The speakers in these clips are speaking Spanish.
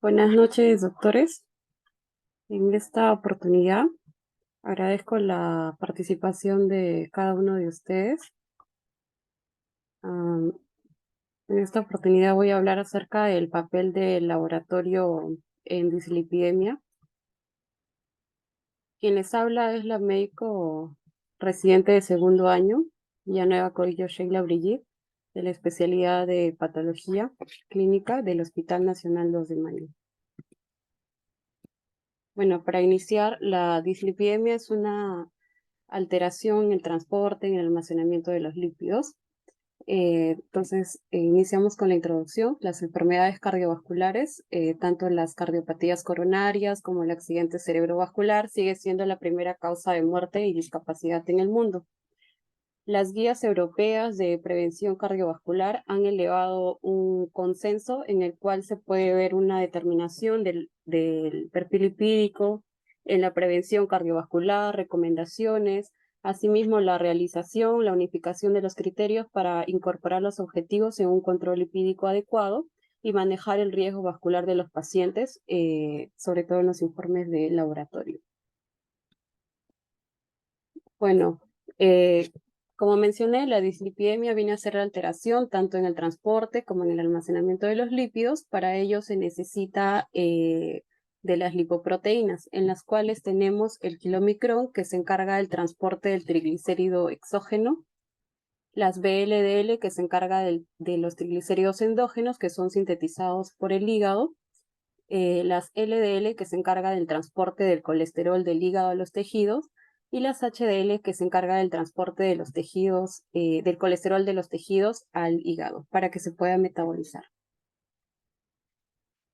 Buenas noches, doctores. En esta oportunidad agradezco la participación de cada uno de ustedes. Am, en esta oportunidad voy a hablar acerca del papel del laboratorio en dislipidemia. Quien les habla es la médico residente de segundo año, Villanueva Coello Sheila Brigitte, de la especialidad de patología clínica del Hospital Nacional 2 de Mayo. Bueno, para iniciar, la dislipidemia es una alteración en el transporte, en el almacenamiento de los lípidos. Entonces, iniciamos con la introducción. Las enfermedades cardiovasculares, tanto las cardiopatías coronarias como el accidente cerebrovascular, sigue siendo la primera causa de muerte y discapacidad en el mundo. Las guías europeas de prevención cardiovascular han elevado un consenso en el cual se puede ver una determinación del perfil lipídico en la prevención cardiovascular, recomendaciones, asimismo la realización, la unificación de los criterios para incorporar los objetivos en un control lipídico adecuado y manejar el riesgo vascular de los pacientes, sobre todo en los informes de laboratorio. Bueno, como mencioné, la dislipidemia viene a ser la alteración tanto en el transporte como en el almacenamiento de los lípidos. Para ello se necesita de las lipoproteínas, en las cuales tenemos el kilomicrón, que se encarga del transporte del triglicérido exógeno, las VLDL, que se encarga de los triglicéridos endógenos, que son sintetizados por el hígado, las LDL, que se encarga del transporte del colesterol del hígado a los tejidos, y las HDL, que se encarga del transporte de los tejidos, del colesterol de los tejidos al hígado, para que se pueda metabolizar.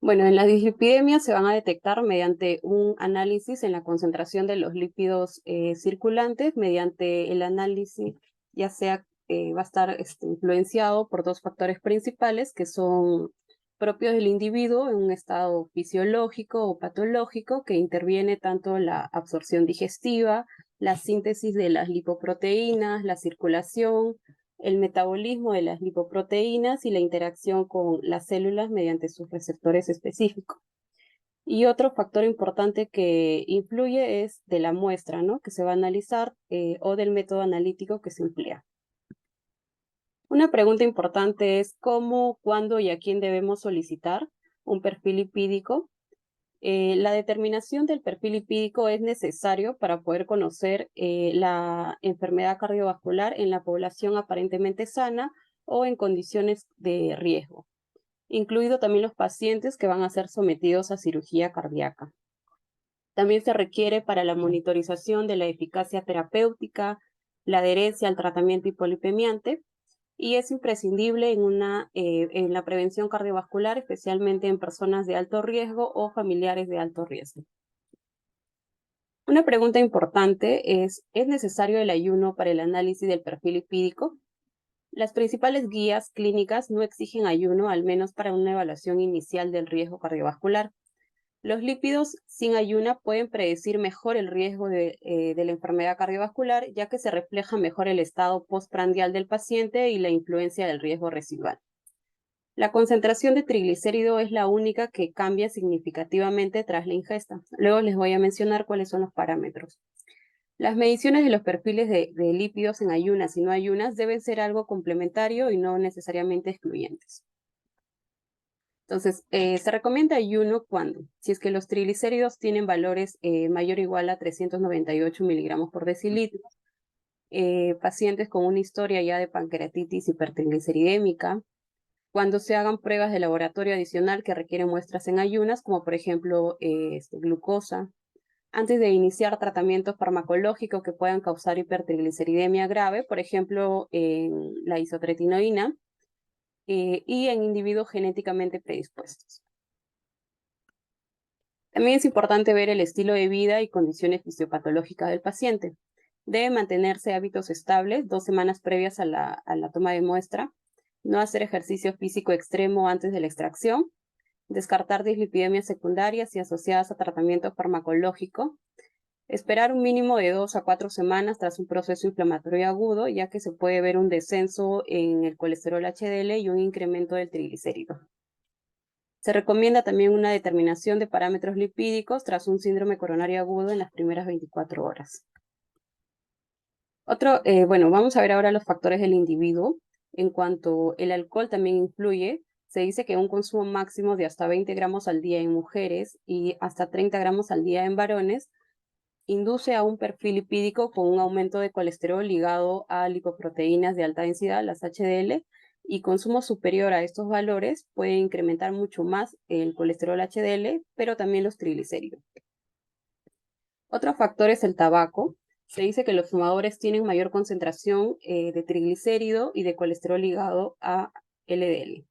Bueno, en las dislipidemias se van a detectar mediante un análisis en la concentración de los lípidos circulantes, mediante el análisis, ya sea, va a estar influenciado por dos factores principales, que son propios del individuo en un estado fisiológico o patológico, que interviene tanto la absorción digestiva, la síntesis de las lipoproteínas, la circulación, el metabolismo de las lipoproteínas y la interacción con las células mediante sus receptores específicos. Y otro factor importante que influye es de la muestra, ¿no?, que se va a analizar, o del método analítico que se emplea. Una pregunta importante es cómo, cuándo y a quién debemos solicitar un perfil lipídico. La determinación del perfil lipídico es necesario para poder conocer la enfermedad cardiovascular en la población aparentemente sana o en condiciones de riesgo, incluido también los pacientes que van a ser sometidos a cirugía cardíaca. También se requiere para la monitorización de la eficacia terapéutica, la adherencia al tratamiento hipolipemiante, y es imprescindible en la prevención cardiovascular, especialmente en personas de alto riesgo o familiares de alto riesgo. Una pregunta importante ¿es necesario el ayuno para el análisis del perfil lipídico? Las principales guías clínicas no exigen ayuno, al menos para una evaluación inicial del riesgo cardiovascular. Los lípidos sin ayuna pueden predecir mejor el riesgo de la enfermedad cardiovascular, ya que se refleja mejor el estado postprandial del paciente y la influencia del riesgo residual. La concentración de triglicérido es la única que cambia significativamente tras la ingesta. Luego les voy a mencionar cuáles son los parámetros. Las mediciones de los perfiles de lípidos en ayunas y no ayunas deben ser algo complementario y no necesariamente excluyentes. Entonces, se recomienda ayuno cuando, si es que los triglicéridos tienen valores mayor o igual a 398 miligramos por decilitro, pacientes con una historia ya de pancreatitis hipertrigliceridémica, cuando se hagan pruebas de laboratorio adicional que requieren muestras en ayunas, como por ejemplo glucosa, antes de iniciar tratamientos farmacológicos que puedan causar hipertrigliceridemia grave, por ejemplo la isotretinoína, y en individuos genéticamente predispuestos. También es importante ver el estilo de vida y condiciones fisiopatológicas del paciente. Debe mantenerse hábitos estables 2 semanas previas a la toma de muestra, no hacer ejercicio físico extremo antes de la extracción, descartar dislipidemias secundarias y asociadas a tratamiento farmacológico, esperar un mínimo de 2 a 4 semanas tras un proceso inflamatorio agudo, ya que se puede ver un descenso en el colesterol HDL y un incremento del triglicérido. Se recomienda también una determinación de parámetros lipídicos tras un síndrome coronario agudo en las primeras 24 horas. Bueno, vamos a ver ahora los factores del individuo. En cuanto el alcohol también influye, se dice que un consumo máximo de hasta 20 gramos al día en mujeres y hasta 30 gramos al día en varones induce a un perfil lipídico con un aumento de colesterol ligado a lipoproteínas de alta densidad, las HDL, y consumo superior a estos valores puede incrementar mucho más el colesterol HDL, pero también los triglicéridos. Otro factor es el tabaco. Se dice que los fumadores tienen mayor concentración de triglicérido y de colesterol ligado a LDL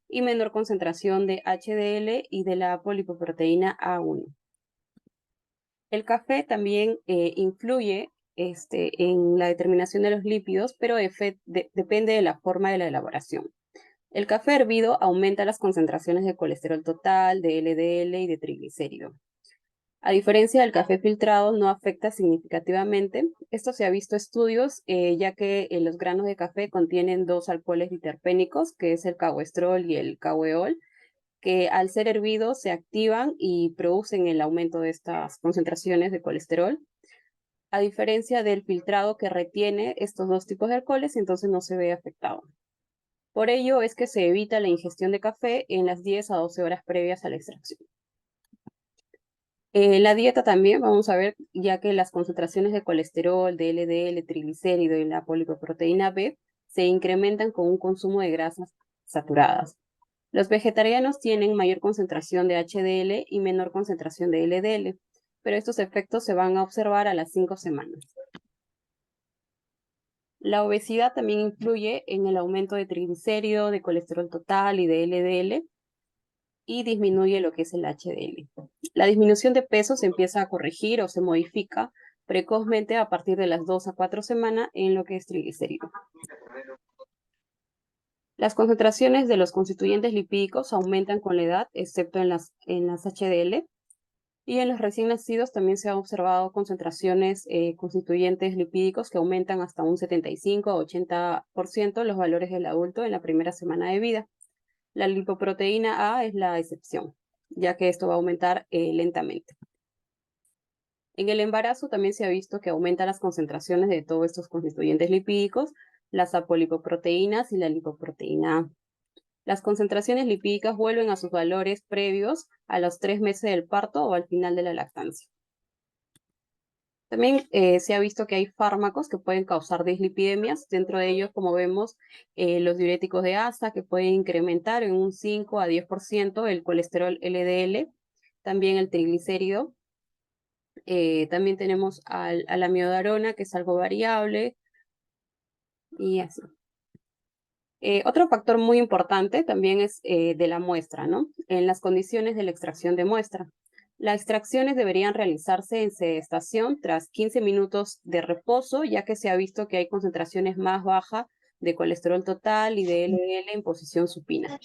y menor concentración de HDL y de la polipoproteína A1. El café también influye en la determinación de los lípidos, pero depende de la forma de la elaboración. El café hervido aumenta las concentraciones de colesterol total, de LDL y de triglicérido. A diferencia del café filtrado, no afecta significativamente. Esto se ha visto estudios, ya que los granos de café contienen dos alcoholes diterpénicos, que es el cagoestrol y el cagueol, que al ser hervidos se activan y producen el aumento de estas concentraciones de colesterol, a diferencia del filtrado que retiene estos dos tipos de alcoholes, entonces no se ve afectado. Por ello es que se evita la ingestión de café en las 10 a 12 horas previas a la extracción. La dieta también, vamos a ver, ya que las concentraciones de colesterol, de LDL, triglicérido y la poliproteína B se incrementan con un consumo de grasas saturadas. Los vegetarianos tienen mayor concentración de HDL y menor concentración de LDL, pero estos efectos se van a observar a las 5 semanas. La obesidad también influye en el aumento de triglicérido, de colesterol total y de LDL y disminuye lo que es el HDL. La disminución de peso se empieza a corregir o se modifica precozmente a partir de las 2 a 4 semanas en lo que es triglicérido. Las concentraciones de los constituyentes lipídicos aumentan con la edad, excepto en las HDL, y en los recién nacidos también se han observado concentraciones constituyentes lipídicos que aumentan hasta un 75 a 80% los valores del adulto en la primera semana de vida. La lipoproteína A es la excepción, ya que esto va a aumentar lentamente. En el embarazo también se ha visto que aumentan las concentraciones de todos estos constituyentes lipídicos, las apolipoproteínas y la lipoproteína A. Las concentraciones lipídicas vuelven a sus valores previos a los 3 meses del parto o al final de la lactancia. También se ha visto que hay fármacos que pueden causar dislipidemias, dentro de ellos, como vemos, los diuréticos de asa, que pueden incrementar en un 5 a 10% el colesterol LDL, también el triglicérido. También tenemos a la amiodarona, que es algo variable, y así. Otro factor muy importante también es de la muestra, ¿no? En las condiciones de la extracción de muestra. Las extracciones deberían realizarse en sedestación tras 15 minutos de reposo, ya que se ha visto que hay concentraciones más bajas de colesterol total y de LDL en posición supina.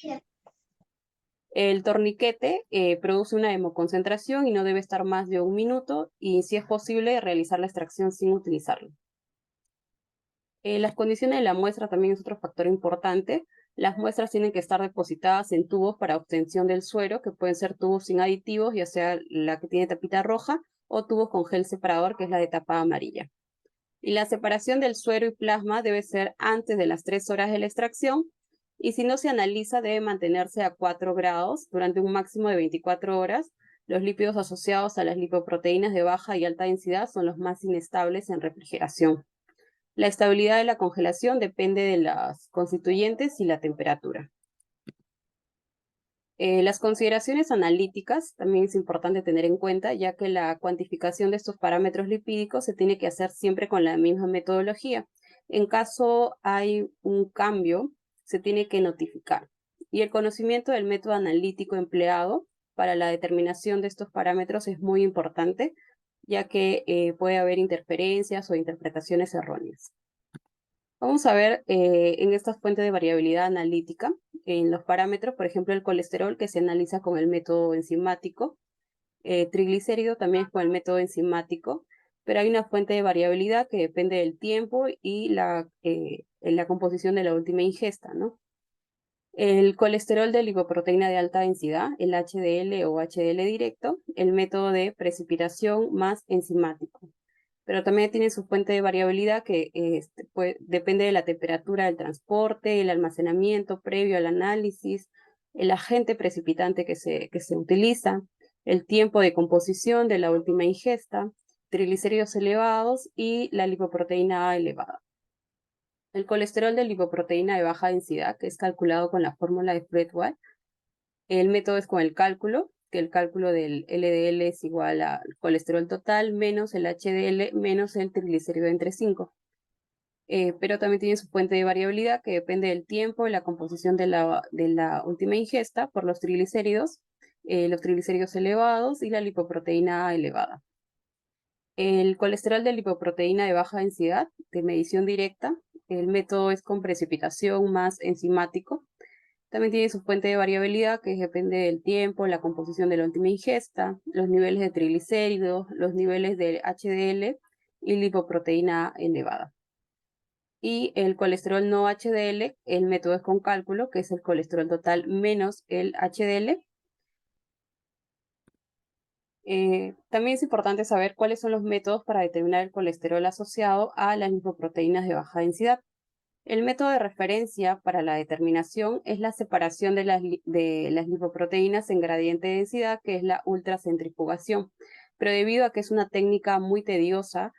El torniquete produce una hemoconcentración y no debe estar más de 1 minuto, y si es posible realizar la extracción sin utilizarlo. Las condiciones de la muestra también es otro factor importante. Las muestras tienen que estar depositadas en tubos para obtención del suero, que pueden ser tubos sin aditivos, ya sea la que tiene tapita roja, o tubos con gel separador, que es la de tapa amarilla. Y la separación del suero y plasma debe ser antes de las 3 horas de la extracción, y si no se analiza debe mantenerse a 4 grados durante un máximo de 24 horas. Los lípidos asociados a las lipoproteínas de baja y alta densidad son los más inestables en refrigeración. La estabilidad de la congelación depende de las constituyentes y la temperatura. Las consideraciones analíticas también es importante tener en cuenta, ya que la cuantificación de estos parámetros lipídicos se tiene que hacer siempre con la misma metodología. En caso hay un cambio, se tiene que notificar. Y el conocimiento del método analítico empleado para la determinación de estos parámetros es muy importante, ya que puede haber interferencias o interpretaciones erróneas. Vamos a ver en estas fuentes de variabilidad analítica, en los parámetros, por ejemplo, el colesterol, que se analiza con el método enzimático, triglicérido también es con el método enzimático, pero hay una fuente de variabilidad que depende del tiempo y la composición de la última ingesta, ¿no? El colesterol de lipoproteína de alta densidad, el HDL o HDL directo, el método de precipitación más enzimático. Pero también tiene su fuente de variabilidad que depende de la temperatura del transporte, el almacenamiento previo al análisis, el agente precipitante que se utiliza, el tiempo de composición de la última ingesta, triglicéridos elevados y la lipoproteína A elevada. El colesterol de lipoproteína de baja densidad, que es calculado con la fórmula de Fredway. El método es con el cálculo, que el cálculo del LDL es igual al colesterol total menos el HDL menos el triglicérido entre 5. Pero también tiene su fuente de variabilidad que depende del tiempo y la composición de la última ingesta por los triglicéridos elevados y la lipoproteína elevada. El colesterol de lipoproteína de baja densidad, de medición directa, el método es con precipitación más enzimático. También tiene su fuente de variabilidad que depende del tiempo, la composición de la última ingesta, los niveles de triglicéridos, los niveles de HDL y lipoproteína elevada. Y el colesterol no HDL, el método es con cálculo, que es el colesterol total menos el HDL. También es importante saber cuáles son los métodos para determinar el colesterol asociado a las lipoproteínas de baja densidad. El método de referencia para la determinación es la separación de las lipoproteínas en gradiente de densidad, que es la ultracentrifugación. Pero debido a que es una técnica muy tediosa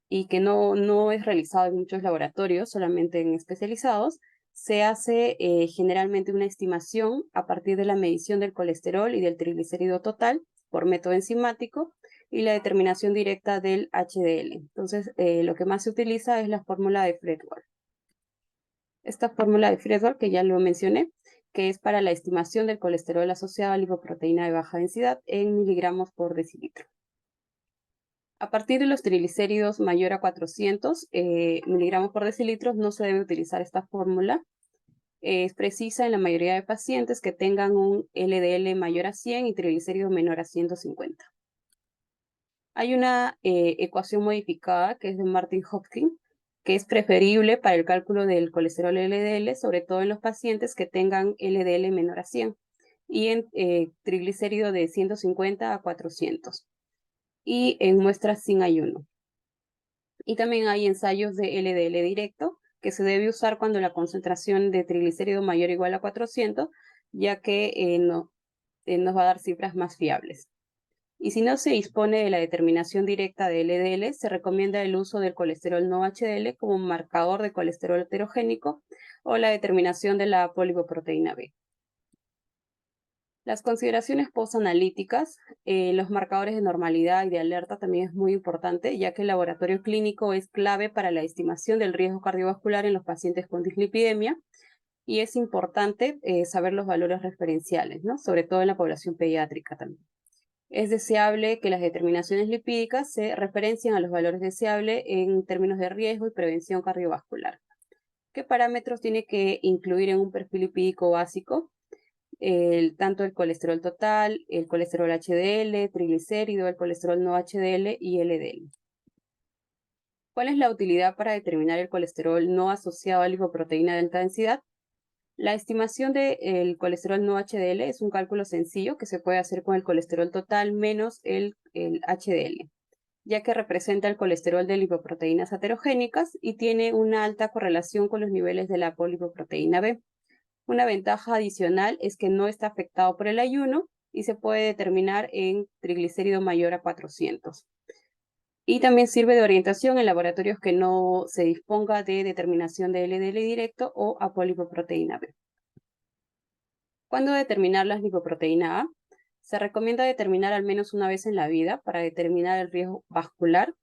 y que no es realizada en muchos laboratorios, solamente en especializados, se hace generalmente una estimación a partir de la medición del colesterol y del triglicérido total por método enzimático y la determinación directa del HDL. Entonces, lo que más se utiliza es la fórmula de Fredway. Esta fórmula de Fredway, que ya lo mencioné, que es para la estimación del colesterol asociado a lipoproteína de baja densidad en miligramos por decilitro. A partir de los triglicéridos mayor a 400 miligramos por decilitro no se debe utilizar esta fórmula. Es precisa en la mayoría de pacientes que tengan un LDL mayor a 100 y triglicéridos menor a 150. Hay una ecuación modificada que es de Martin Hopkins, que es preferible para el cálculo del colesterol LDL, sobre todo en los pacientes que tengan LDL menor a 100 y en triglicérido de 150 a 400 y en muestras sin ayuno. Y también hay ensayos de LDL directo que se debe usar cuando la concentración de triglicérido mayor o igual a 400, ya que nos va a dar cifras más fiables. Y si no se dispone de la determinación directa de LDL, se recomienda el uso del colesterol no HDL como marcador de colesterol heterogénico o la determinación de la apolipoproteína B. Las consideraciones postanalíticas, los marcadores de normalidad y de alerta también es muy importante, ya que el laboratorio clínico es clave para la estimación del riesgo cardiovascular en los pacientes con dislipidemia y es importante saber los valores referenciales, ¿no? Sobre todo en la población pediátrica también. Es deseable que las determinaciones lipídicas se referencien a los valores deseables en términos de riesgo y prevención cardiovascular. ¿Qué parámetros tiene que incluir en un perfil lipídico básico? Tanto el colesterol total, el colesterol HDL, triglicérido, el colesterol no HDL y LDL. ¿Cuál es la utilidad para determinar el colesterol no asociado a lipoproteína de alta densidad? La estimación del colesterol no HDL es un cálculo sencillo que se puede hacer con el colesterol total menos el HDL, ya que representa el colesterol de lipoproteínas heterogénicas y tiene una alta correlación con los niveles de la apolipoproteína B. Una ventaja adicional es que no está afectado por el ayuno y se puede determinar en triglicérido mayor a 400. Y también sirve de orientación en laboratorios que no se disponga de determinación de LDL directo o apolipoproteína B. ¿Cuándo determinar la lipoproteína A? Se recomienda determinar al menos una vez en la vida para determinar el riesgo vascular.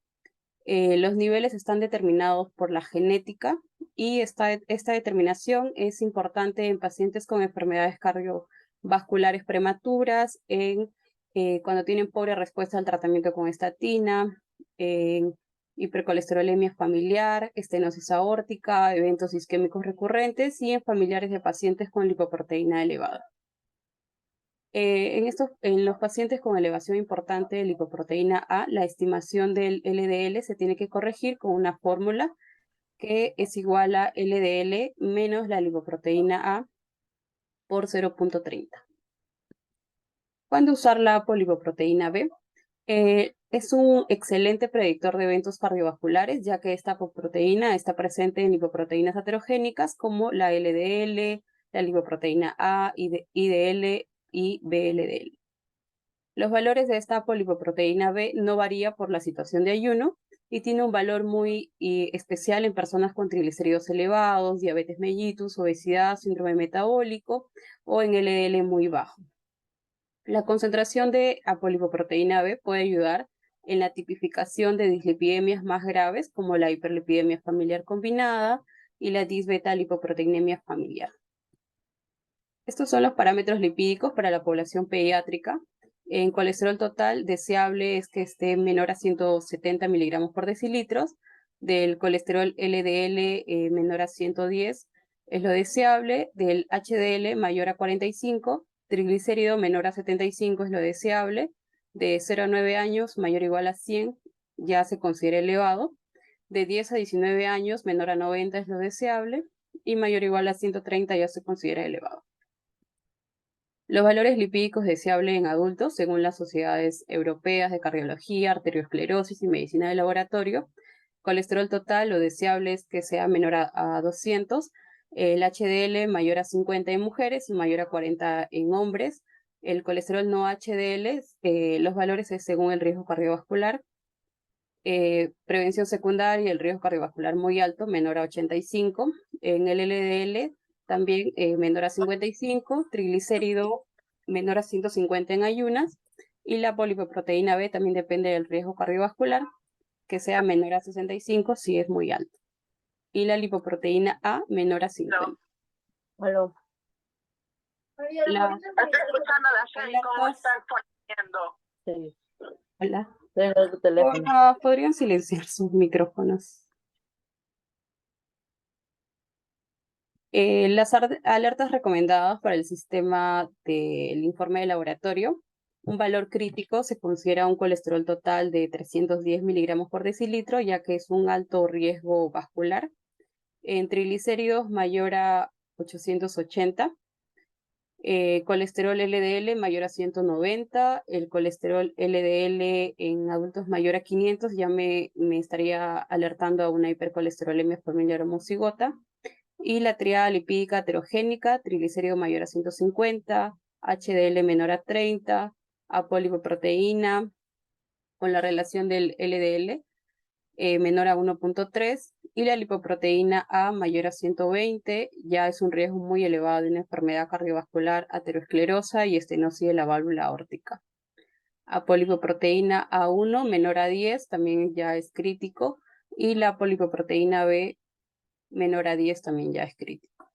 Los niveles están determinados por la genética y esta determinación es importante en pacientes con enfermedades cardiovasculares prematuras, cuando tienen pobre respuesta al tratamiento con estatina, en hipercolesterolemia familiar, estenosis aórtica, eventos isquémicos recurrentes y en familiares de pacientes con lipoproteína elevada. En los pacientes con elevación importante de lipoproteína A, la estimación del LDL se tiene que corregir con una fórmula que es igual a LDL menos la lipoproteína A por 0.30. ¿Cuándo usar la apolipoproteína B? Es un excelente predictor de eventos cardiovasculares, ya que esta apoproteína está presente en lipoproteínas aterogénicas como la LDL, la lipoproteína A, IDL y VLDL. Los valores de esta apolipoproteína B no varían por la situación de ayuno y tiene un valor muy especial en personas con triglicéridos elevados, diabetes mellitus, obesidad, síndrome metabólico o en LDL muy bajo. La concentración de apolipoproteína B puede ayudar en la tipificación de dislipidemias más graves como la hiperlipidemia familiar combinada y la disbeta-lipoproteinemia familiar. Estos son los parámetros lipídicos para la población pediátrica. En colesterol total, deseable es que esté menor a 170 miligramos por decilitros. Del colesterol LDL menor a 110 es lo deseable. Del HDL mayor a 45. Triglicérido menor a 75 es lo deseable. De 0 a 9 años mayor o igual a 100 ya se considera elevado. De 10 a 19 años menor a 90 es lo deseable. Y mayor o igual a 130 ya se considera elevado. Los valores lipídicos deseables en adultos, según las sociedades europeas de cardiología, arteriosclerosis y medicina de laboratorio. Colesterol total, lo deseable es que sea menor a 200. El HDL mayor a 50 en mujeres y mayor a 40 en hombres. El colesterol no HDL, los valores es según el riesgo cardiovascular. Prevención secundaria, el riesgo cardiovascular muy alto, menor a 85. En el LDL también menor a 55, triglicérido menor a 150 en ayunas, y la polipoproteína B también depende del riesgo cardiovascular, que sea menor a 65 si es muy alto, y la lipoproteína A menor a 50. Aló. La, Estoy escuchando a la Shelly cómo están poniendo. Sí. hola. Tengo tu teléfono. ¿Podrían silenciar sus micrófonos? Las alertas recomendadas para el sistema del informe de laboratorio. Un valor crítico se considera un colesterol total de 310 miligramos por decilitro, ya que es un alto riesgo vascular. En triglicéridos mayor a 880. Colesterol LDL mayor a 190. El colesterol LDL en adultos mayor a 500 ya me estaría alertando a una hipercolesterolemia familiar homocigota. Y la triada lipídica heterogénica, triglicérido mayor a 150, HDL menor a 30, apolipoproteína con la relación del LDL menor a 1.3 y la lipoproteína A mayor a 120, ya es un riesgo muy elevado de una enfermedad cardiovascular aterosclerosa y estenosis de la válvula aórtica. Apolipoproteína A1 menor a 10 también ya es crítico y la apolipoproteína B menor a 10 también ya es crítico.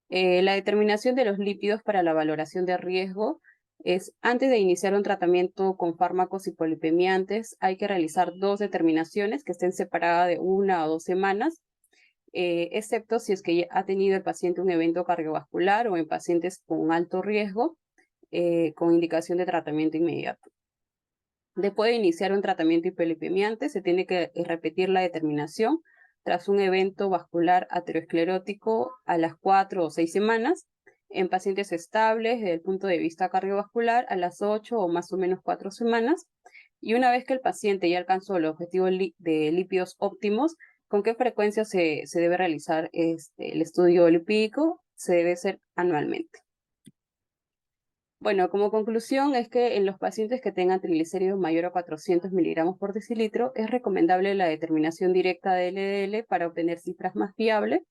La determinación de los lípidos para la valoración de riesgo es, antes de iniciar un tratamiento con fármacos hipolipemiantes, hay que realizar 2 determinaciones que estén separadas de 1 o 2 semanas, excepto si es que ha tenido el paciente un evento cardiovascular o en pacientes con alto riesgo, con indicación de tratamiento inmediato. Después de iniciar un tratamiento hipolipemiante, se tiene que repetir la determinación tras un evento vascular aterosclerótico a las 4 o 6 semanas, en pacientes estables desde el punto de vista cardiovascular a las 8 o más o menos 4 semanas, y una vez que el paciente ya alcanzó el objetivo de lípidos óptimos, ¿con qué frecuencia se debe realizar el estudio lipídico? Se debe hacer anualmente. Bueno, como conclusión es que en los pacientes que tengan triglicéridos mayor a 400 miligramos por decilitro es recomendable la determinación directa de LDL para obtener cifras más fiables.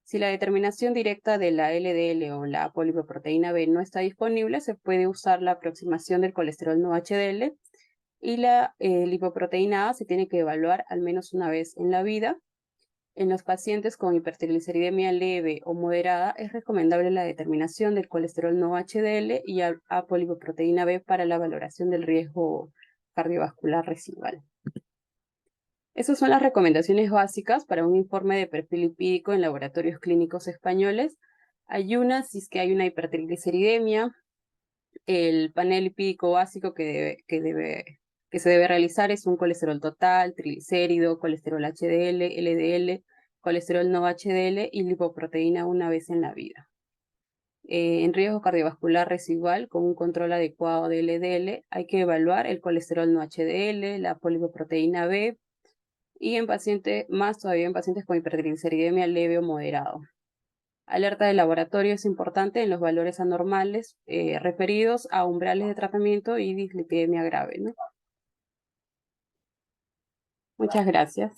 Si la determinación directa de la LDL o la polipoproteína B no está disponible, se puede usar la aproximación del colesterol no HDL y la lipoproteína A se tiene que evaluar al menos una vez en la vida. En los pacientes con hipertrigliceridemia leve o moderada es recomendable la determinación del colesterol no HDL y apolipoproteína B para la valoración del riesgo cardiovascular residual. Esas son las recomendaciones básicas para un informe de perfil lipídico en laboratorios clínicos españoles. Hay una, si es que hay una hipertrigliceridemia, el panel lipídico básico que se debe realizar es un colesterol total, triglicérido, colesterol HDL, LDL, colesterol no HDL y lipoproteína una vez en la vida. en riesgo cardiovascular residual con un control adecuado de LDL, hay que evaluar el colesterol no HDL, la polipoproteína B, y en pacientes, más todavía en pacientes con hipertrigliceridemia leve o moderado. Alerta de laboratorio es importante en los valores anormales referidos a umbrales de tratamiento y dislipidemia grave, ¿no? Muchas gracias.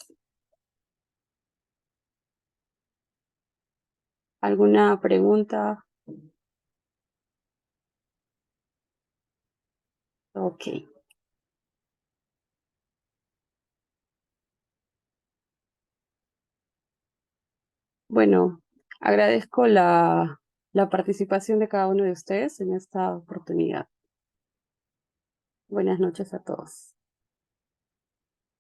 ¿Alguna pregunta? Ok. Bueno, agradezco la participación de cada uno de ustedes en esta oportunidad. Buenas noches a todos.